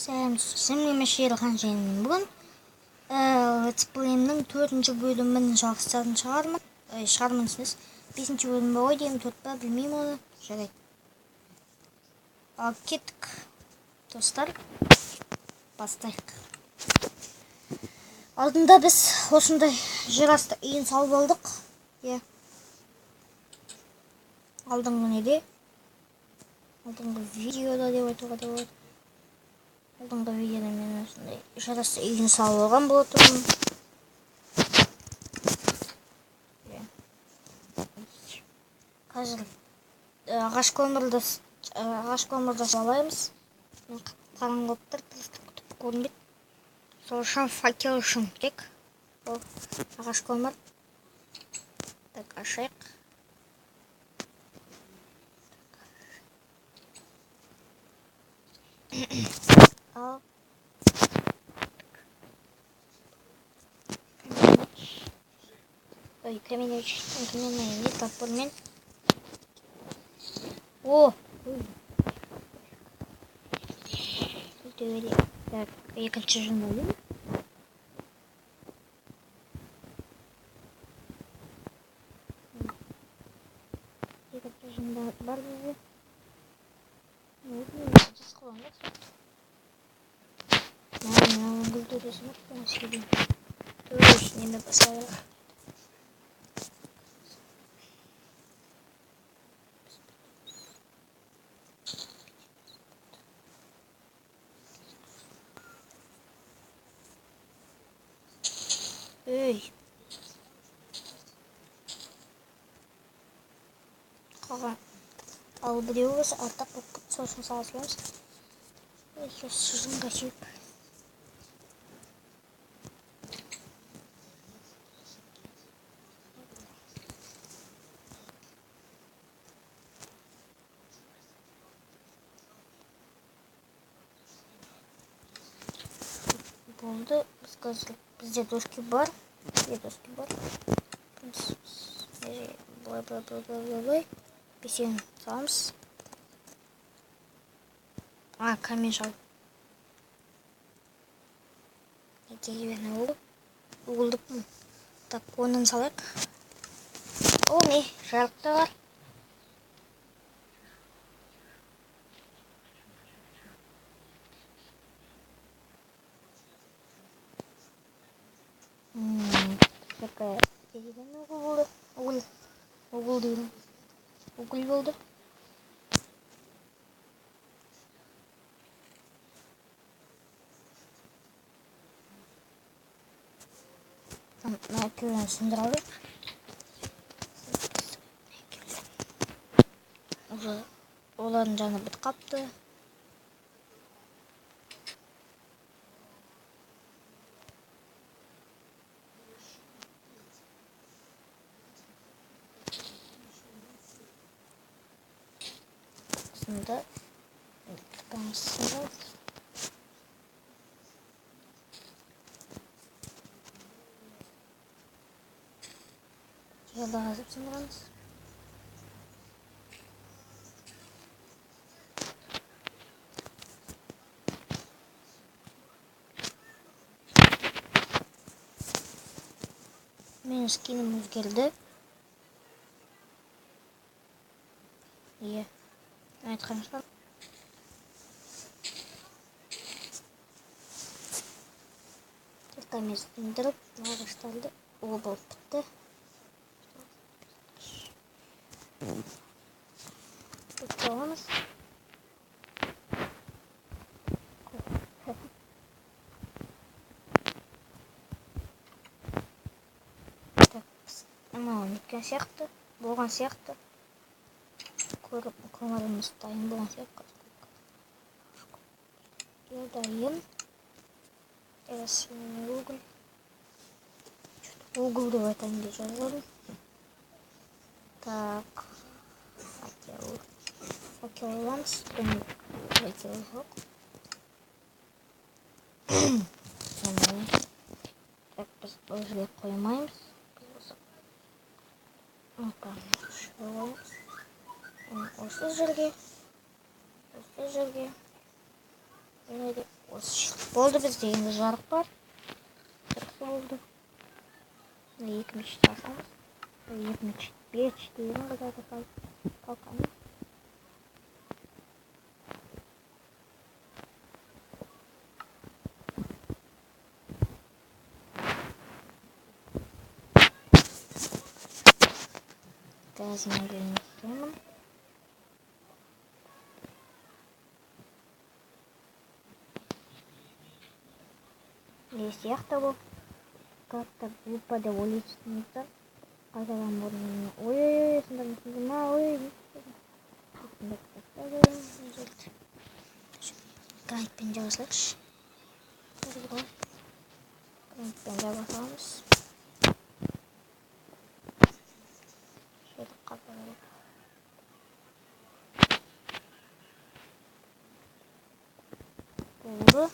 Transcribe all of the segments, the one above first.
Сәлем Шерхан және бүгін летсплейімнің 4-ші бөлімін жалғастыратын шығармын. 5-ші бөлім ба ғой деймін, 4 па білмеймін оны. Жарайды. Ал кеттік. Достар, бастайық. Алдында біз осындай жер асты үйін салып алдық. Алдыңғы неде? Алдыңғы видеода деп айтуға да болады. Алдыңғы видеода мен осындай жер асты үйін салып алған болатынмын. Қазір ағаш көмірді салаймыз. Қараңғы болып тұр, күтіп көрінбейді. Сол үшін факел үшін керек. Ол ағаш көмір. Так, ашайық. Ал ой, каменный топормен. О! Так, екінші журналым. Екінші журнал бар бізде. Just қоғамыз. Мен гүлдересін өткен сөйлеймін. Неме басалар. Ей. Қалған. Ал біреу болса артақ болып кетті, сосын саласыламыз. Сіздің қашып. Болды. Бізде доски бар. Былай. Бесеуін саламыз. Камень жал. Деревянный угол. Уголдық мұн. Так, оның салайық. О, не? Жарықты бар. Такая деревянный угол. Угол деймін. Угол болды. Көйлен сындыралды. Олардың жаны біт қапты. Сында сындыралды. Жолда ғазып сындырамыз. Менің скинім өзгерді. Айтқан шығар. Текамез өндіріп, ағаштарды болып бітті. Тұталамыз. Неткен сияқты, болған сияқты. Көміріміз дайын болған сияқты. Дайын. Уголь. Уголь деп айтайын деп жазылады. Так. Факел аламыз. Факел жоқ. Так, біз өзге қоймаймыз. Осы жерге Осы болды, бізде енді жарық бар. Жақсы болды. 2 мешіт алсамыз. 2 мешіт, 5 дейін қыздарды қалқаны. Газын өлеңістемін. Сияқты бұл как-то выпадет уличница. Қайтадан бұрын. Ой, сындар ма, ой. Гайдпен жазылайықшы. Гайдпен жазаламыз. Шöyle kapatalım. Doğru.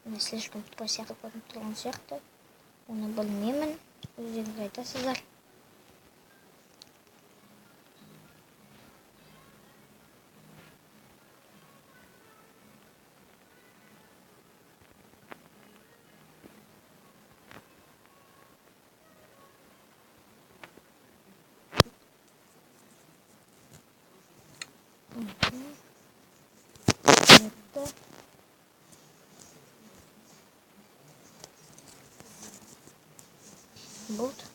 Не слишком тупо сияқты көрініп тұрған сияқты. Оны білмеймін. Өздеріңіз айтасыздар. Болды.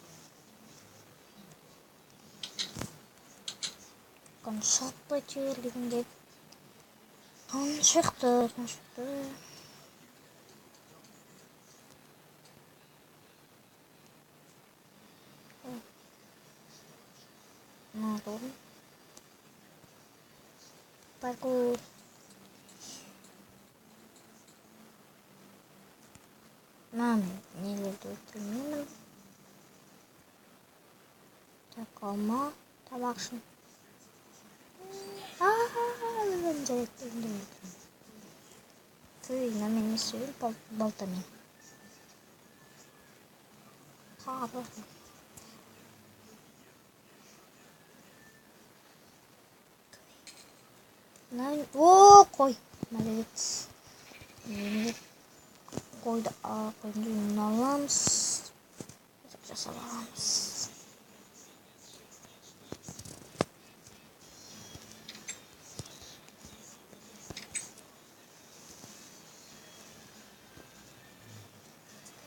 Коншат потерлігінде. Шықты. Ne oldu? Parkur. Нелерді өлтірмеймін. Так, алма, табақ үшін. Ты на меня сүйін балтамен. Қағыр. О, қой. Молодец. Қойды қойдың жүнін аламыз. Жасап аламыз.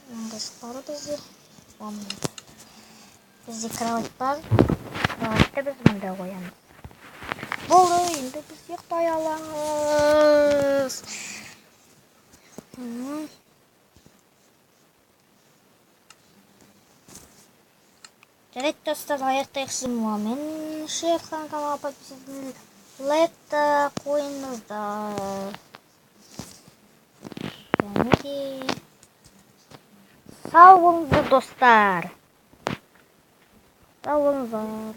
Маңғыстары бізде. Бізде кровать бар. Кроватьты біз мұнда қоямыз. Болды, енді біз ұйықтай аламыз. Жарайды достар, аяқтайықшы. Мен шефхан каналға подписывайтесь, қойыңыздар. Және де сау болыңыздар достар. Сау болыңыздар.